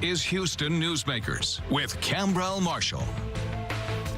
Is Houston Newsmakers with Cambrell Marshall.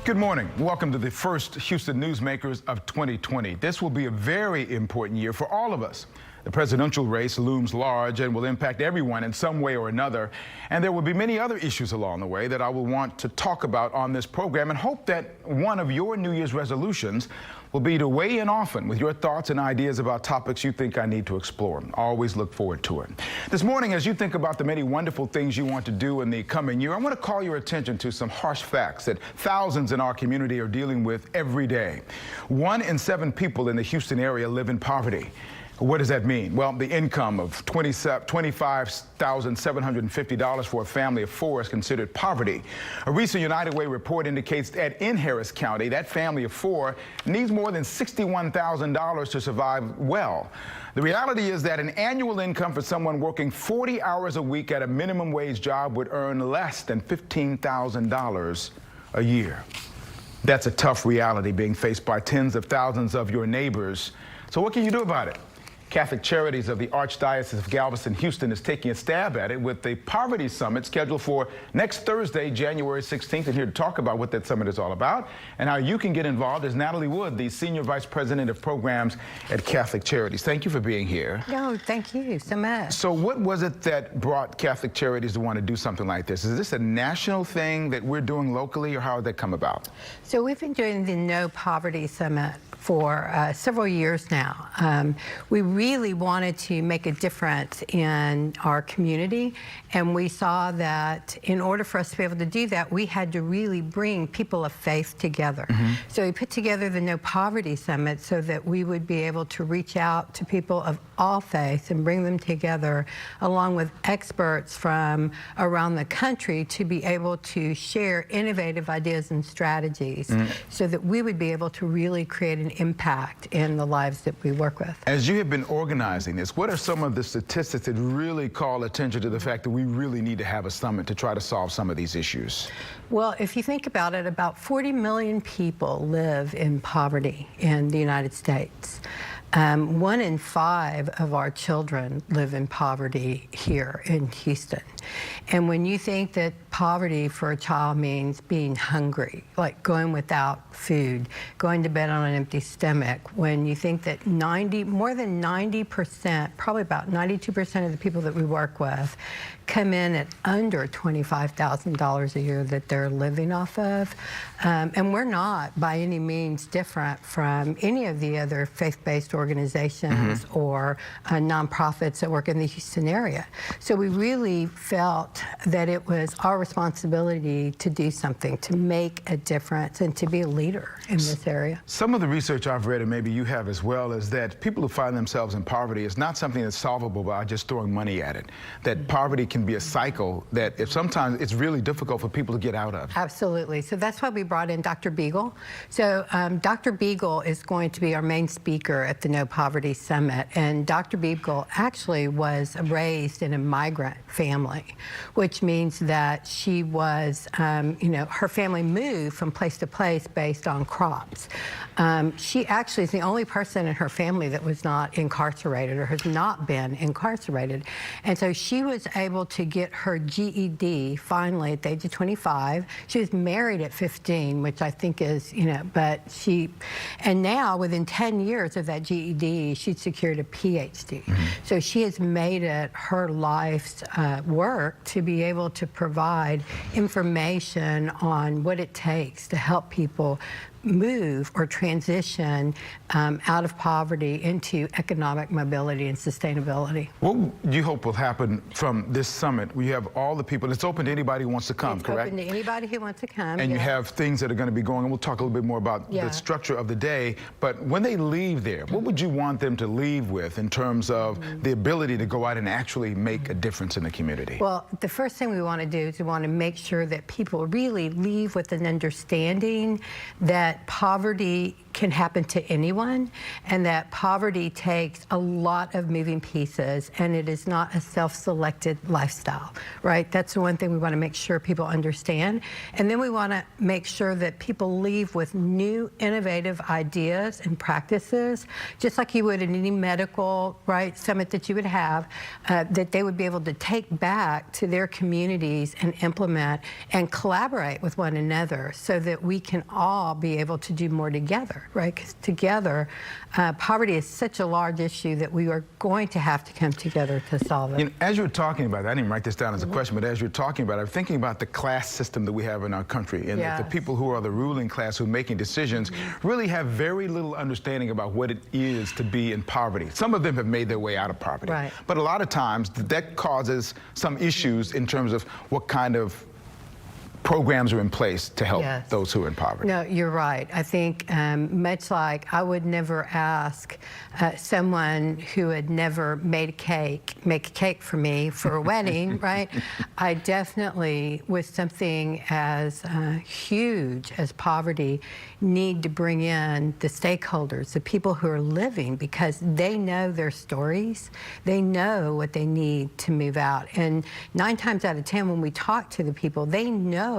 Good morning. Welcome to the first Houston Newsmakers of 2020. This will be a very important year for all of us. The presidential race looms large and will impact everyone in some way or another. And there will be many other issues along the way that I will want to talk about on this program, and hope that one of your New Year's resolutions will be to weigh in often with your thoughts and ideas about topics you think I need to explore. I always look forward to it. This morning, as you think about the many wonderful things you want to do in the coming year, I want to call your attention to some harsh facts that thousands in our community are dealing with every day. 1 in 7 people in the Houston area live in poverty. What does that mean? Well, the income of $25,750 for a family of 4 is considered poverty. A recent United Way report indicates that in Harris County, that family of 4 needs more than $61,000 to survive well. The reality is that an annual income for someone working 40 hours a week at a minimum wage job would earn less than $15,000 a year. That's a tough reality being faced by tens of thousands of your neighbors. So what can you do about it? Catholic Charities of the Archdiocese of Galveston-Houston is taking a stab at it with the Poverty Summit scheduled for next Thursday, January 16th. And here to talk about what that summit is all about and how you can get involved is Natalie Wood, the Senior Vice President of Programs at Catholic Charities. Thank you for being here. No, thank you so much. So what was it that brought Catholic Charities to want to do something like this? Is this a national thing that we're doing locally, or how did that come about? So we've been doing the No Poverty Summit for several years now. We really wanted to make a difference in our community, and we saw that in order for us to be able to do that, we had to really bring people of faith together. So we put together the No Poverty Summit so that we would be able to reach out to people of all faiths and bring them together along with experts from around the country to be able to share innovative ideas and strategies so that we would be able to really create an impact in the lives that we work with. As you have been organizing this, what are some of the statistics that really call attention to the fact that we really need to have a summit to try to solve some of these issues? Well, if you think about it, about 40 million people live in poverty in the United States. 1 in 5 of our children live in poverty here in Houston. And when you think that poverty for a child means being hungry, like going without food, going to bed on an empty stomach, when you think that more than 90%, probably about 92% of the people that we work with come in at under $25,000 a year that they're living off of. And we're not by any means different from any of the other faith-based organizations or nonprofits that work in the Houston area. So we really felt that it was our responsibility to do something, to make a difference, and to be a leader in this area. Some of the research I've read, and maybe you have as well, is that people who find themselves in poverty is not something that's solvable by just throwing money at it. That poverty can be a cycle that sometimes it's really difficult for people to get out of. Absolutely. So that's why we brought in Dr. Beagle. So Dr. Beagle is going to be our main speaker at the No Poverty Summit. And Dr. Beagle actually was raised in a migrant family, which means that she was, her family moved from place to place based on crops. She actually is the only person in her family that was not incarcerated or has not been incarcerated. And so she was able to get her GED finally at the age of 25. She was married at 15, which I think is, and now within 10 years of that GED, she'd secured a PhD. So she has made it her life's work to be able to provide information on what it takes to help people move or transition out of poverty into economic mobility and sustainability. What do you hope will happen from this summit? We have all the people. It's open to anybody who wants to come, correct? It's open to anybody who wants to come. And you have things that are going to be going, and we'll talk a little bit more about the structure of the day. But when they leave there, what would you want them to leave with in terms of the ability to go out and actually make a difference in the community? Well, the first thing we want to do is we want to make sure that people really leave with an understanding that that poverty can happen to anyone, and that poverty takes a lot of moving pieces, and it is not a self-selected lifestyle, right? That's the one thing we want to make sure people understand. And then we want to make sure that people leave with new, innovative ideas and practices, just like you would in any medical, right, summit that you would have, that they would be able to take back to their communities and implement and collaborate with one another so that we can all be able to do more together. Right, because together, poverty is such a large issue that we are going to have to come together to solve it. You know, as you're talking about that, I didn't write this down as a question, but as you're talking about it, I'm thinking about the class system that we have in our country, and that the people who are the ruling class who are making decisions really have very little understanding about what it is to be in poverty. Some of them have made their way out of poverty, but a lot of times that causes some issues in terms of what kind of programs are in place to help those who are in poverty. No, you're right. I think much like I would never ask someone who had never made a cake, make a cake for me for a wedding, right? I definitely, with something as huge as poverty, need to bring in the stakeholders, the people who are living, because they know their stories. They know what they need to move out. And 9 times out of 10, when we talk to the people, they know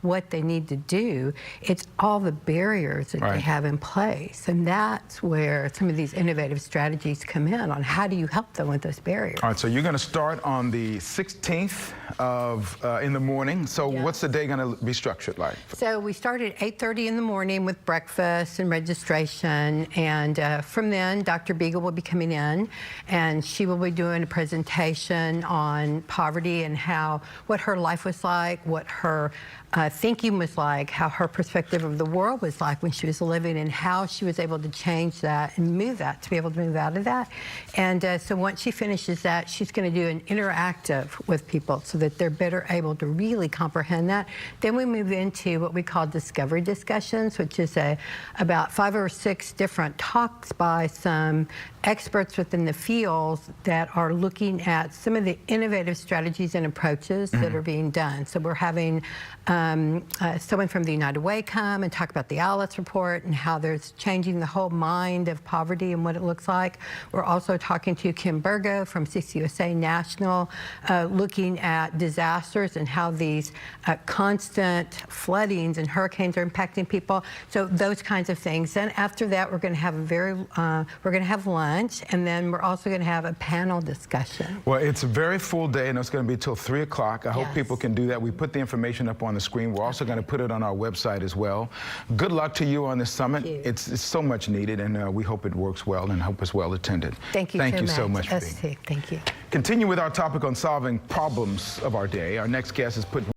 what they need to do. It's all the barriers that they have in place. And that's where some of these innovative strategies come in on how do you help them with those barriers. All right, so you're going to start on the 16th of in the morning. So what's the day going to be structured like? So we start at 8:30 in the morning with breakfast and registration. And from then, Dr. Beagle will be coming in, and she will be doing a presentation on poverty and what her life was like, what her thinking was like, how her perspective of the world was like when she was living, and how she was able to change that and move that, to be able to move out of that. And so once she finishes that, she's going to do an interactive with people so that they're better able to really comprehend that. Then we move into what we call discovery discussions, which is about 5 or 6 different talks by some experts within the fields that are looking at some of the innovative strategies and approaches that are being done. So we're having someone from the United Way come and talk about the Alice report and how there's changing the whole mind of poverty and what it looks like. We're also talking to Kim Burgo from CCUSA National, looking at disasters and how these constant floodings and hurricanes are impacting people. So those kinds of things. Then after that, we're going to have we're going to have lunch, and then we're also going to have a panel discussion. Well, it's a very full day, and it's going to be till 3 o'clock. I hope people can do that. We put the information up on the screen. We're also going to put it on our website as well. Good luck to you on this summit. It's so much needed, and we hope it works well and hope it's well attended. Thank you so much for being here. Thank you. Continue with our topic on solving problems of our day. Our next guest is put